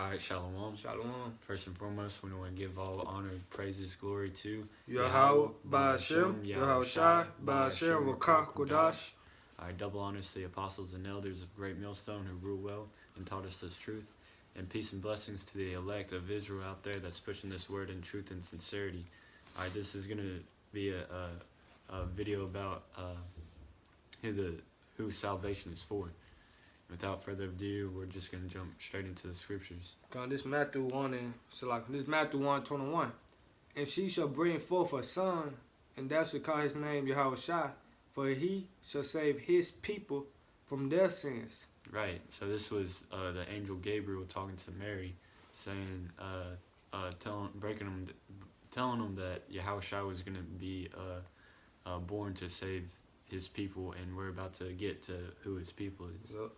All right, shalom. Shalom. First and foremost, we want to give all honor, praises, glory to Yahweh, Ba'ashem, Yahweh Shai, Ba'ashem, Rakah, Kodash. All right, double honors to the apostles and elders of Great Millstone who rule well and taught us this truth. And peace and blessings to the elect of Israel out there that's pushing this word in truth and sincerity. All right, this is going to be a video about who salvation is for. Without further ado, we're just going to jump straight into the scriptures. This Matthew 1 and this Matthew 1:21. And she shall bring forth a son, and thou shalt call his name Yahweh Shai, for he shall save his people from their sins. Right. So this was the angel Gabriel talking to Mary, saying, telling him that Yahweh Shai was going to be born to save his people, and we're about to get to who his people is. Yep.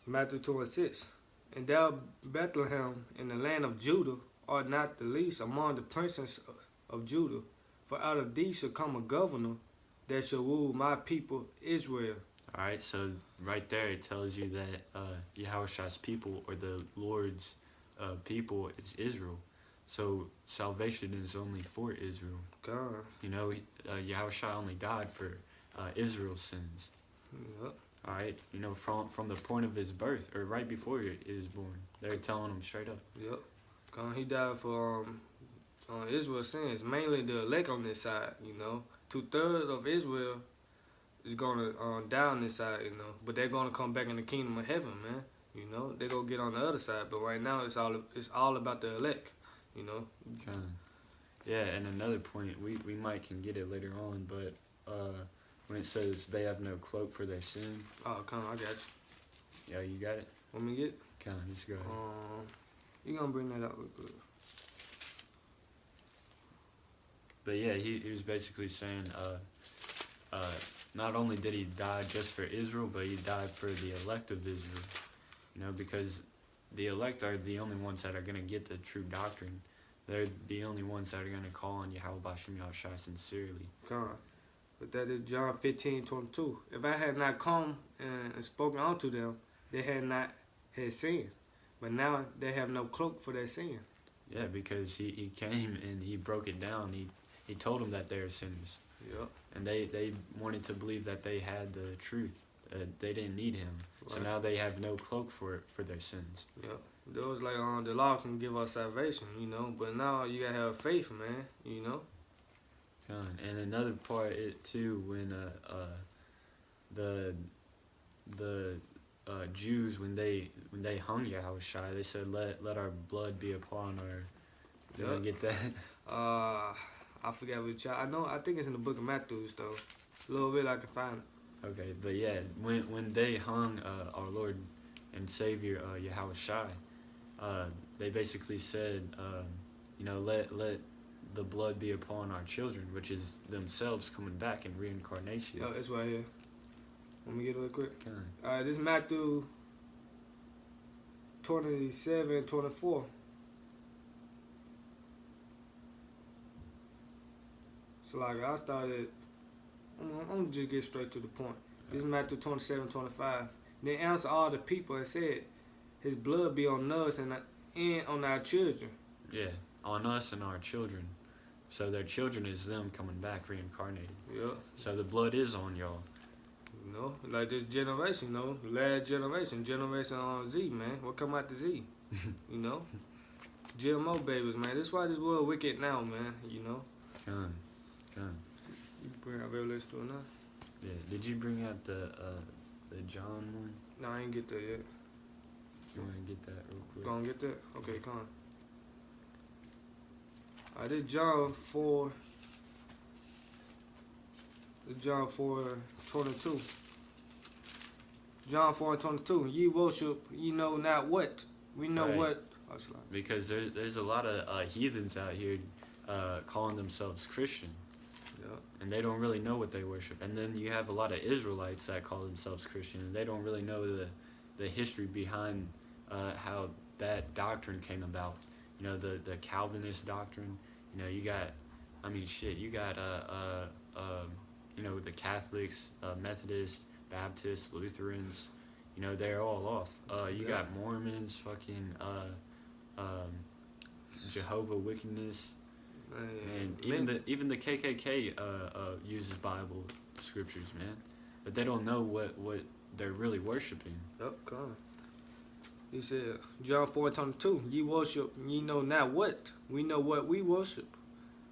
Matthew 2:6. And thou, Bethlehem, in the land of Judah, art not the least among the princes of Judah, for out of thee shall come a governor that shall rule my people Israel. All right, so right there it tells you that Yahweh Shai's people, or the Lord's people, is Israel. So salvation is only for Israel. God. You know, Yahweh Shai only died for Israel's sins. Yep. All right, you know, from the point of his birth, or right before he was born, they're telling him straight up. Yep. God, he died for Israel's sins, mainly the elect on this side. You know, 2/3 of Israel is gonna die on this side. You know, but they're gonna come back in the kingdom of heaven, man. You know, they gonna get on the other side. But right now, it's all about the elect. You know. Yeah, and another point, we might can get it later on, but when it says they have no cloak for their sin. Oh, come on, I got you. Yeah, you got it? Want me to get? Come on, just go ahead. You gonna bring that up real quick. But yeah, he was basically saying, not only did he die just for Israel, but he died for the elect of Israel. You know, because the elect are the only ones that are going to get the true doctrine. They're the only ones that are going to call on Yahweh Ba'ashem Yahweh Shai sincerely. God. But that is John 15:22. If I had not come and spoken unto them, they had not had sin. But now they have no cloak for their sin. Yeah, because he came and he broke it down. He told them that they're sinners. Yep. And they wanted to believe that they had the truth. They didn't need him. Right. So now they have no cloak for their sins. Yep. Those like the law can give us salvation, you know. But now you gotta have faith, man. You know. And another part, it too, when the Jews, when they hung Yahweh Shai, they said, let our blood be upon our. You Yep. get that? I forgot which. I think it's in the book of Matthew, though. A little bit I can find it. Okay, but yeah, when they hung our Lord and Savior Yahweh Shai, they basically said, you know, let the blood be upon our children, which is themselves coming back in reincarnation. Oh, it's right here. Let me get it real quick. Okay. Alright, this is Matthew 27:24. So like I started, I'm gonna just get straight to the point. This is Matthew 27:25. Then answered all the people and said, his blood be on us and on our children. Yeah, on us and our children. So their children is them coming back reincarnated. Yeah. So the blood is on y'all. You know, like this generation, you know, last generation on Z, man. What come out the Z? You know? GMO babies, man. That's why this world wicked now, man, you know? Come. You bring out Revelation 2 now? Yeah, did you bring out the John one? No, I ain't get that yet. You want to get that real quick? Gonna get that? Okay, come on. Alright, this John 4. John 4:22. John 4:22. Ye worship, ye know not what. We know right. what. Because there's a lot of heathens out here calling themselves Christian. Yeah. And they don't really know what they worship. And then you have a lot of Israelites that call themselves Christian, and they don't really know the history behind how that doctrine came about. You know, the Calvinist doctrine. You know, you got you know, the Catholics, Methodists, Baptists, Lutherans, you know, they're all off. You Yeah. got Mormons, fucking Jehovah Wickedness, and even the KKK uses Bible scriptures, man, but they don't know what they're really worshiping. Yep, come on. He said, John 4:22, ye worship, ye know not what. We know what we worship.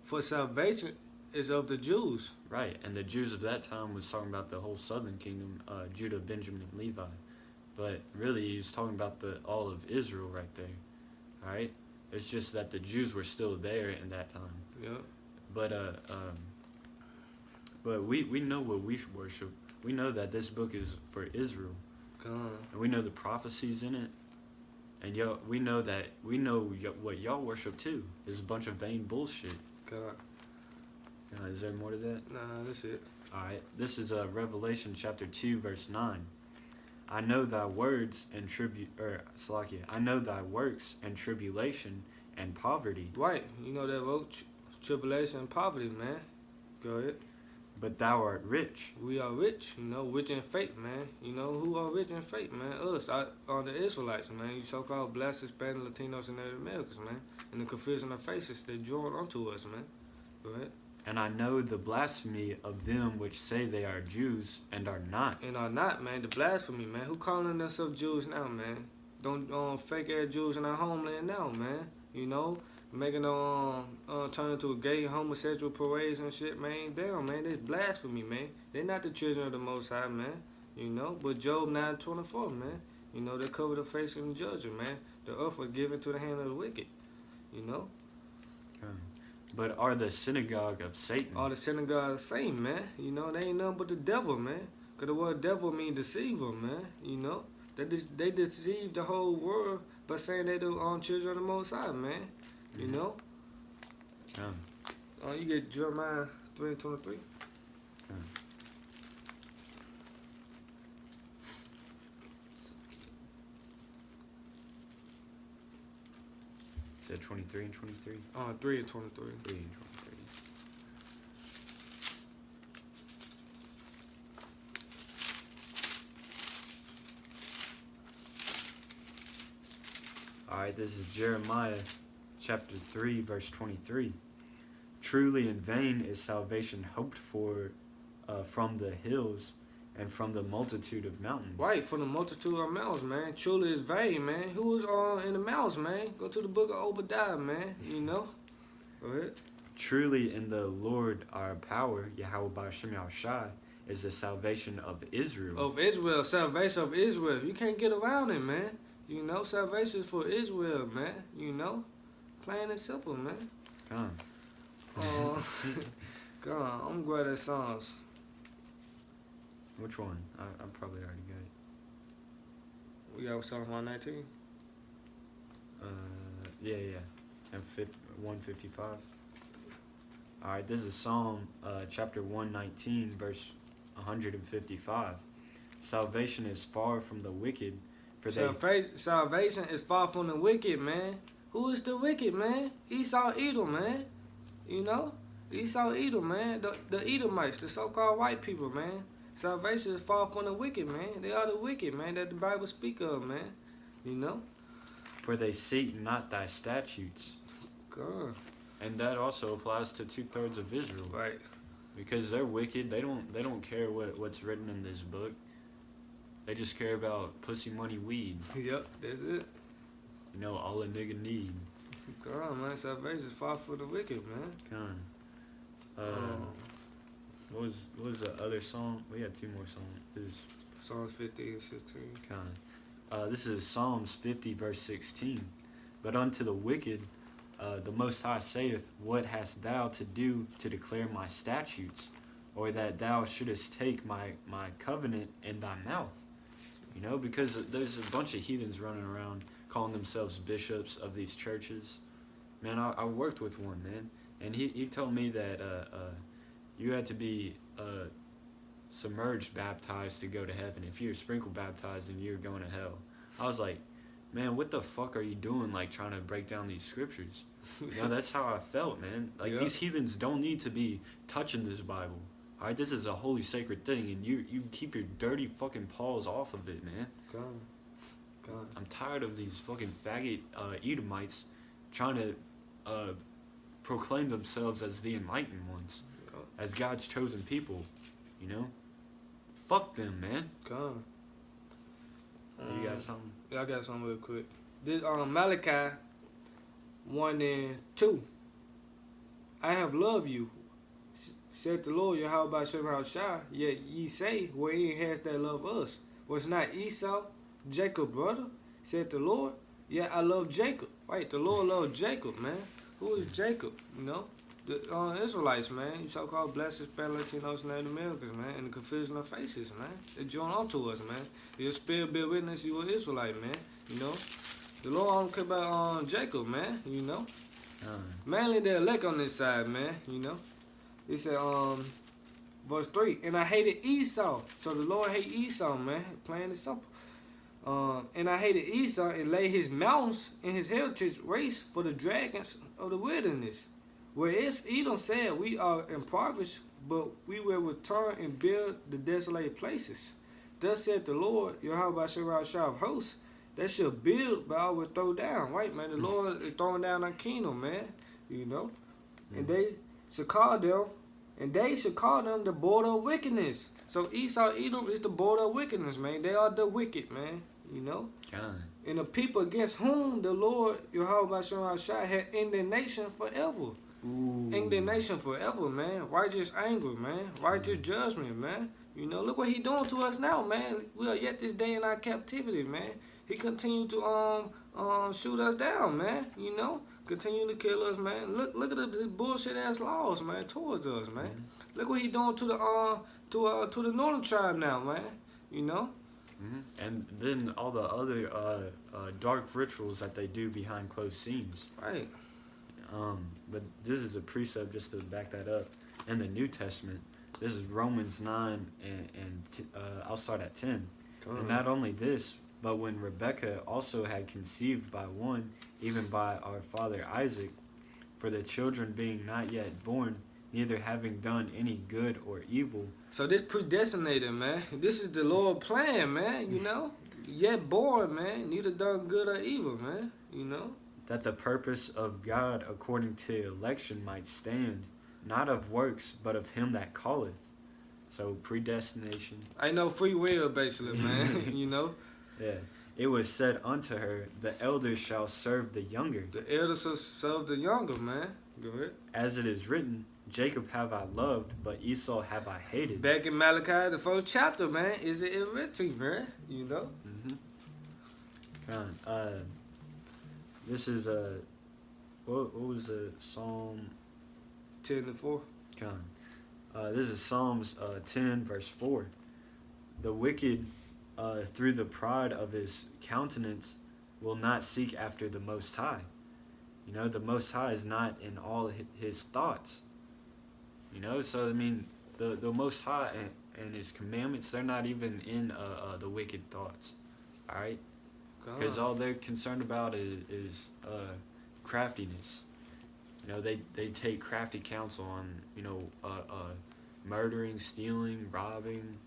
For salvation is of the Jews. Right, and the Jews of that time was talking about the whole southern kingdom, Judah, Benjamin, and Levi. But really, he was talking about all of Israel right there. All right, it's just that the Jews were still there in that time. Yep. But we know what we worship. We know that this book is for Israel, Come on. and we know the prophecies in it. And we know what y'all worship too. Is a bunch of vain bullshit. God. Is there more to that? Nah, that's it. All right. This is Revelation chapter 2, verse 9. I know thy words and I know thy works and tribulation and poverty. Right. You know that wrote tribulation and poverty, man. Go ahead. But thou art rich. We are rich, you know, rich in faith, man. You know who are rich in faith, man? Us, are the Israelites, man. You so-called black, Hispanic, Latinos, and Native Americans, man. And the confusion of faces they join unto us, man. Go ahead. And I know the blasphemy of them which say they are Jews and are not. And are not, man. The blasphemy, man. Who calling themselves Jews now, man? Don't fake ass Jews in our homeland now, man. You know, making them turn into a gay homosexual parades and shit, man. Damn, man. That's blasphemy, man. They're not the children of the Most High, man. You know, but Job 9:24, man. You know, they cover the face in the judgment, man. The earth was given to the hand of the wicked. You know. But are the synagogue of Satan. All the synagogue of Satan, man. You know, they ain't nothing but the devil, man. Because the word devil means deceiver, man. You know. They deceive the whole world by saying they the children of the Most High, man. You know. You get Jeremiah 3:23. Is that 23 and 23? 3 and 23. 3 and 23. Alright, this is Jeremiah chapter 3, verse 23. Truly in vain is salvation hoped for from the hills and from the multitude of mountains. Right, from the multitude of mountains, man. Truly is vain, man. Who is in the mountains, man? Go to the book of Obadiah, man. You know? Go ahead. Truly in the Lord our power, Yahweh B'Shem Yahushai, is the salvation of Israel. Of Israel, salvation of Israel. You can't get around it, man. You know, salvation is for Israel, man. You know? Plain and simple, man. Come on. Come on. I'm glad at songs. Which one? I probably already got it. We got Psalm 119? Yeah. And 155. Alright, this is Psalm chapter 119, verse 155. Salvation is far from the wicked. Salvation is far from the wicked, man. Who is the wicked, man? Esau Edom, man. You know? Esau Edom, man. The Edomites, the so-called white people, man. Salvation is far from the wicked, man. They are the wicked, man, that the Bible speak of, man. You know? For they seek not thy statutes. God. And that also applies to 2/3 of Israel. Right. Because they're wicked. They don't care what's written in this book. They just care about pussy, money, weed. Yep, that's it. You know, all a nigga need. Come on, man. Salvation is far from the wicked, man. Come on. What was the other song? We had 2 more songs. This is Psalms 50 and 16. This is Psalms 50, verse 16. But unto the wicked, the Most High saith, what hast thou to do to declare my statutes, or that thou shouldest take my covenant in thy mouth? You know, because there's a bunch of heathens running around calling themselves bishops of these churches. Man, I worked with one, man, and he told me that you had to be submerged baptized to go to heaven. If you're sprinkle baptized, then you're going to hell. I was like, man, what the fuck are you doing, like, trying to break down these scriptures? You know, that's how I felt, man. Like, These heathens don't need to be touching this Bible. All right, this is a holy, sacred thing, and you keep your dirty fucking paws off of it, man. God. God. I'm tired of these fucking faggot Edomites trying to proclaim themselves as the enlightened ones, God. as God's chosen people. You know, fuck them, man. God. You got something? Yeah, I got something real quick. This Malachi 1:2. I have loved you, said the Lord, Yahweh Shai, yet ye say, wherein has that love us? Was not Esau Jacob's brother? Said the Lord, yet I love Jacob. Right, the Lord loved Jacob, man. Who is Jacob? You know? The Israelites, man. You so-called black, Hispanic, Latinos, Native Americans, man. And the confusion of faces, man. They join on to us, man. Your spirit bear witness you an Israelite, man. You know? The Lord don't care about Jacob, man. You know? Mainly the elect on this side, man. You know? It said, verse 3, and I hated Esau. So the Lord hate Esau, man. Plain and simple. And I hated Esau and laid his mountains in his heritage race for the dragons of the wilderness. Whereas Edom said, we are impoverished, but we will return and build the desolated places. Thus said the Lord, Yahweh Shai of hosts, that shall build, but I will throw down. Right, man? The Lord is throwing down our kingdom, man. You know? And they should call them, the border of wickedness. So Esau, Edom is the border of wickedness, man. They are the wicked, man. You know? God. And the people against whom the Lord, Yahweh Shai, had indignation forever. Ooh. Indignation forever, man. Righteous anger, man. Righteous judgment, man. You know, look what he doing to us now, man. We are yet this day in our captivity, man. He continued to shoot us down, man. You know, continue to kill us, man. Look at the bullshit ass laws, man, towards us, man. Look what he doing to the northern tribe now, man. You know. And then all the other dark rituals that they do behind closed scenes. Right. But this is a precept just to back that up. In the New Testament, this is Romans 9, and I'll start at 10. And not only this, but when Rebekah also had conceived by one, even by our father Isaac, for the children being not yet born, neither having done any good or evil. So this predestinated, man. This is the Lord's plan, man, you know? Yet born, man. Neither done good or evil, man, you know? That the purpose of God according to election might stand, not of works, but of him that calleth. So predestination. I know free will, basically, man, you know? Yeah. It was said unto her, the elders shall serve the younger. The elders shall serve the younger, man. Go ahead. As it is written, Jacob have I loved, but Esau have I hated. Back in Malachi, the first chapter, man, is it written, man? You know? This is what was the Psalm 10:4. This is Psalms 10 verse 4. The wicked through the pride of his countenance will not seek after the Most High. You know, the Most High is not in all his thoughts. You know, so I mean, the Most High and his commandments, they're not even in the wicked thoughts. All right. Because all they're concerned about is craftiness. You know, they take crafty counsel on, you know, murdering, stealing, robbing,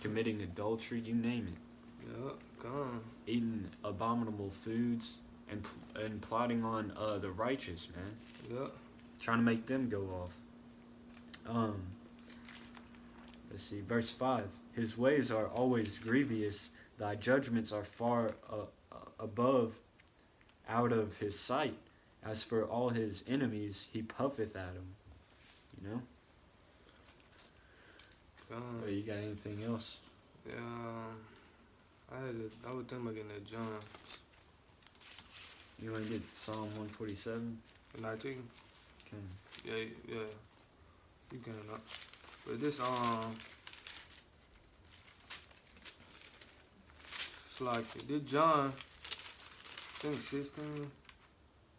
committing adultery, you name it. Yeah, gone. Eating abominable foods and plotting on the righteous, man. Yeah. Trying to make them go off. Let's see, verse 5. His ways are always grievous. Thy judgments are far above out of his sight. As for all his enemies, he puffeth at them. You know? Oh, you got anything else? Yeah, I would think about getting that John. You want to get Psalm 147? 19? Okay. Yeah. You can not. But this, it's like, this John, I think 16.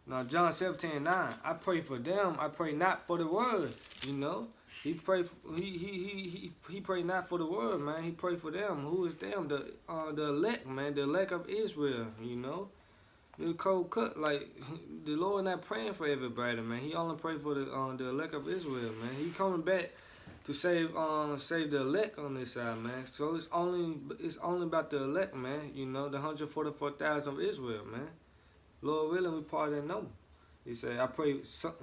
Now, John 17:9. I pray for them. I pray not for the word. You know, he pray not for the word, man. He pray for them. Who is them? The elect, man. The elect of Israel. You know, the cold cut. Like the Lord not praying for everybody, man. He only pray for the elect of Israel, man. He coming back to save the elect on this side, man. So it's only about the elect, man. You know, the 144,000 of Israel, man. Lord willing, we part of that number. He said, I pray,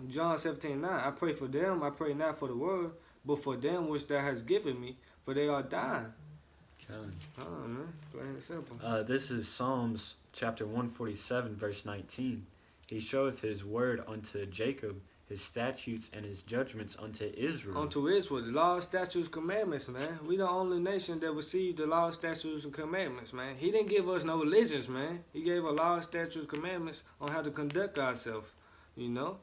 John 17:9, I pray for them, I pray not for the world, but for them which thou hast given me, for they are thine. Man, plain and simple. This is Psalms chapter 147, verse 19. He showeth his word unto Jacob, his statutes and his judgments unto Israel. Unto Israel, the law, statutes, commandments, man. We the only nation that received the law, statutes, and commandments, man. He didn't give us no religions, man. He gave us law, statutes, commandments on how to conduct ourselves, you know.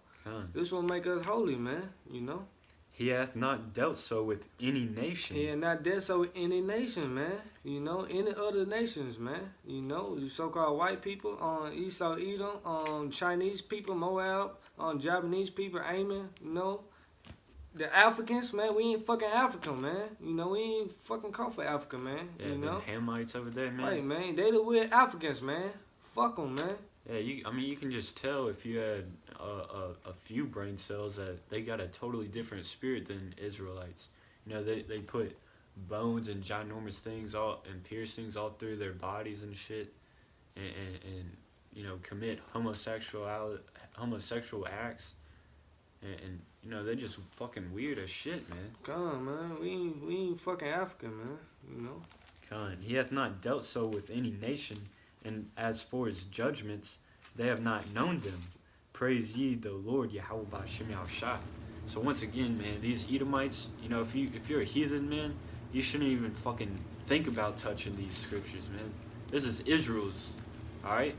This will make us holy, man, you know. He hath not dealt so with any nation. He hath not dealt so with any nation, man. You know, any other nations, man. You know, you so-called white people, Esau, Edom, Chinese people, Moab, Japanese people, Amen, you know. The Africans, man, we ain't fucking African, man. You know, we ain't fucking come for Africa, man. Yeah, you know. Hamites over there, man. Right, man. They the weird Africans, man. Fuck them, man. Yeah, you can just tell if you had a few brain cells that they got a totally different spirit than Israelites. You know, they put bones and ginormous things and piercings all through their bodies and shit, and you know, commit homosexual acts, and you know, they're just fucking weird as shit, man. Come on, man. We ain't fucking African, man. You know. Come on. He hath not dealt so with any nation. And as for his judgments, they have not known them. Praise ye the Lord, Yahweh B'Shem Yahushai. So once again, man, these Edomites, you know, if you're a heathen, man, you shouldn't even fucking think about touching these scriptures, man. This is Israel's, all right?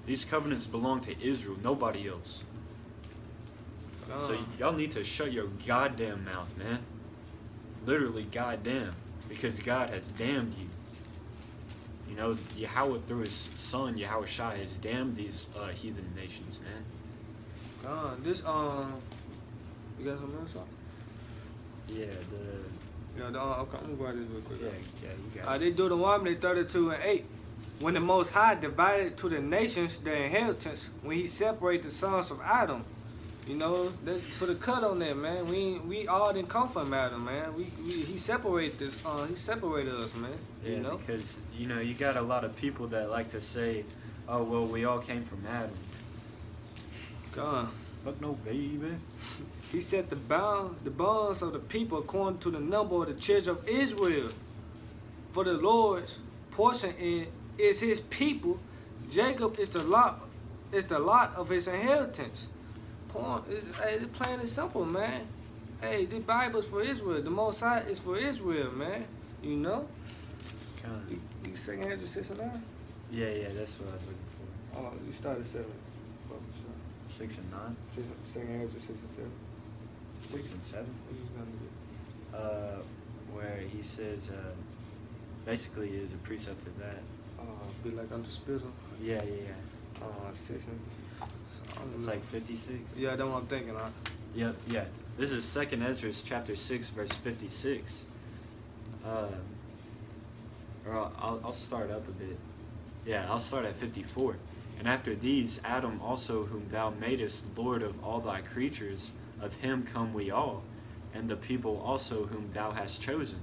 These covenants belong to Israel, nobody else. So y'all need to shut your goddamn mouth, man. Literally, goddamn, because God has damned you. You know, Yahweh through his son, Yahweh Shai, has damned these heathen nations, man. This, you got something else on? Yeah, okay, I'm gonna go at this real quick. Yeah, you got it. They Deuteronomy 32:8. When the Most High divided to the nations their inheritance, when he separated the sons of Adam, you know, let's put a cut on that, man. We all didn't come from Adam, man. He separated this. He separated us, man. Yeah, you know? Because you know you got a lot of people that like to say, "Oh well, we all came from Adam." Fuck no, baby. He set the bonds of the people according to the number of the children of Israel. For the Lord's portion is his people. Jacob is the lot of his inheritance. It's plain and simple, man. Hey, the Bible's for Israel. The Most High is for Israel, man. You know? You second Ezra 6 and 9? Yeah, that's what I was looking for. Oh, you started 7. 6 and 9? Second Ezra 6 and 7. 6 and 7? What you gonna do? Where he says, basically is a precept to that. Be like unto spittle. Yeah. 6 and... It's like 56. Yeah, that's what I'm thinking. Yep, yeah. This is 2nd Ezra chapter 6, verse 56. Or I'll start up a bit. Yeah, I'll start at 54. And after these, Adam also, whom thou madest Lord of all thy creatures, of him come we all, and the people also whom thou hast chosen.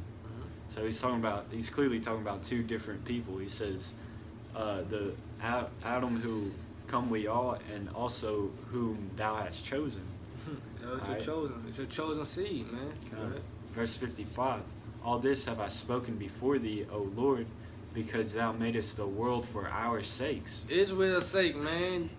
So he's clearly talking about two different people. He says, the Adam who come we all, and also whom thou hast chosen. It's your chosen seed, man. Verse 55. All this have I spoken before thee, O Lord, because thou madest the world for our sakes. Israel's sake, man.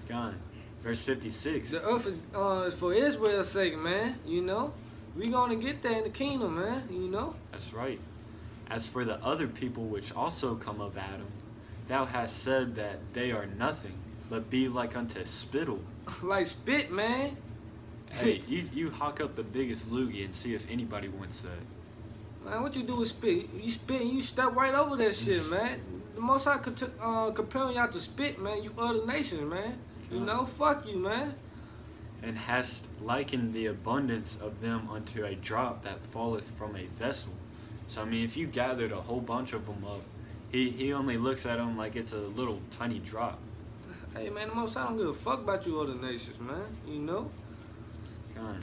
God. Verse 56. The earth is for Israel's sake, man. You know? We gonna get there in the kingdom, man. You know? That's right. As for the other people which also come of Adam, thou hast said that they are nothing, but be like unto spittle. Like spit, man. Hey, you hawk up the biggest loogie and see if anybody wants that. Man, what you do is spit. You spit and you step right over that shit, man. The Most High comparing y'all to spit, man. You other nations, man. You know, fuck you, man. And hast likened the abundance of them unto a drop that falleth from a vessel. So, I mean, if you gathered a whole bunch of them up, he only looks at them like it's a little tiny drop. Hey, man, the Most High don't give a fuck about you other nations, man. You know? God.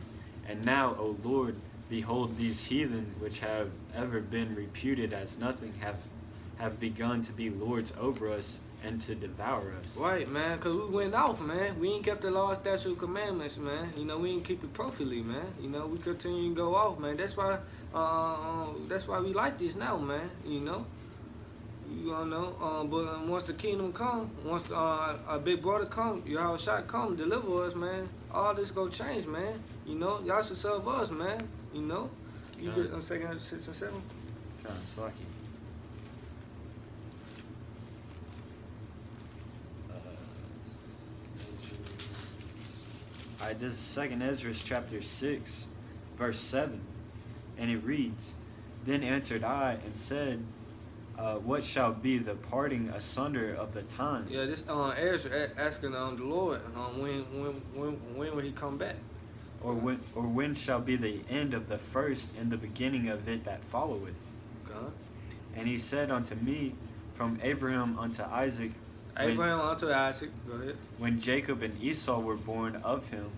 And now, O Lord, behold, these heathen, which have ever been reputed as nothing, have begun to be lords over us and to devour us. Right, man, because we went off, man. We ain't kept the law, statute, commandments, man. You know, we ain't keep it properly, man. You know, we continue to go off, man. That's why we like this now, man. You know. You know, but once the kingdom come, once our big brother come, y'all shot come, deliver us, man. All this go change, man. You know, y'all should serve us, man. You know. You get 2 6 and 7. Kind of sucky. Alright, this is 2 Ezra chapter 6, verse 7. And it reads, Then answered I and said, what shall be the parting asunder of the times? Yeah, this Ezra asking the Lord when will he come back? Or when shall be the end of the first and the beginning of it that followeth? God. And he said unto me, From Abraham unto Isaac, unto Isaac, go ahead. When Jacob and Esau were born of him,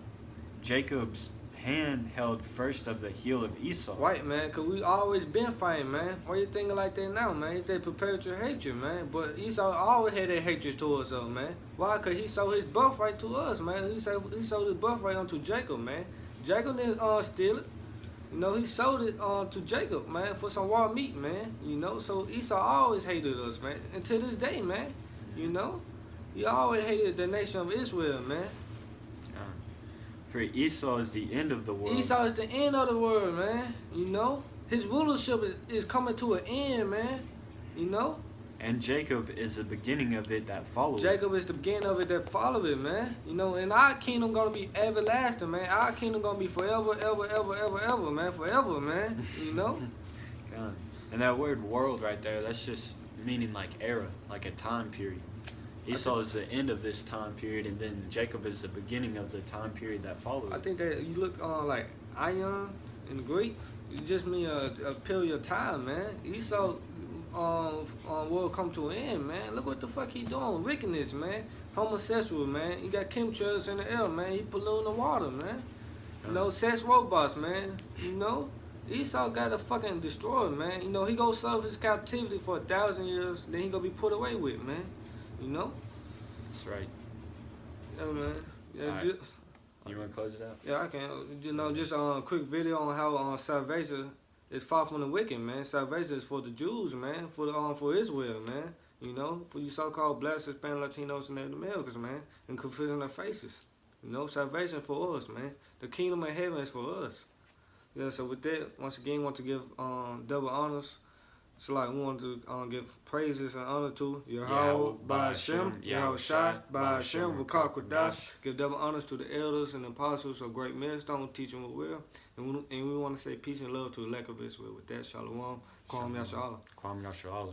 Jacob's hand held first of the heel of Esau. Right, man, because we always been fighting, man. Why you thinking like that now, man? They prepared your hatred, man. But Esau always had that hatred towards us, man. Why? Because he sold his birthright to us, man. He sold his birthright unto Jacob, man. Jacob didn't steal it. You know, he sold it to Jacob, man, for some raw meat, man. You know, so Esau always hated us, man. And to this day, man, you know, he always hated the nation of Israel, man. For Esau is the end of the world. Esau is the end of the world, man. You know, his rulership is coming to an end, man. You know. And Jacob is the beginning of it that follows. Jacob is the beginning of it that follows it, man. You know, and our kingdom gonna be everlasting, man. Our kingdom gonna be forever, ever, ever, ever, ever, man. Forever, man. You know. God. And that word "world" right there, that's just meaning like era, like a time period. Esau is the end of this time period, and then Jacob is the beginning of the time period that follows. I think that you look like Ion in the Greek, it just mean a period of time, man. Esau will come to an end, man. Look what the fuck he doing, wickedness, man. Homosexual, man. He got chemtrails in the air, man. He polluting the water, man. You know, sex robots, man. You know, Esau got to fucking destroy, man. You know, he gonna serve his captivity for 1,000 years, then he gonna be put away with, man. You know? That's right. Yeah, man. Yeah, right. You want to close it out? Yeah, I can. You know, just a quick video on how salvation is far from the wicked, man. Salvation is for the Jews, man. For Israel, man. You know, for you so-called black, Hispanic, Latinos, and Native Americans, man. And confusing their faces. You know, salvation for us, man. The kingdom of heaven is for us. Yeah, so with that, once again, want to give double honors. So like we want to give praises and honor to Yahweh, by Hashem, Yahweh Shai, by Hashem, V'kar Kodash. Give double honors to the elders and apostles of great millstone, teaching what will. And we want to say peace and love to the elect of Israel. With that, Shalom, Kwam Yashala. Kwam Yashala.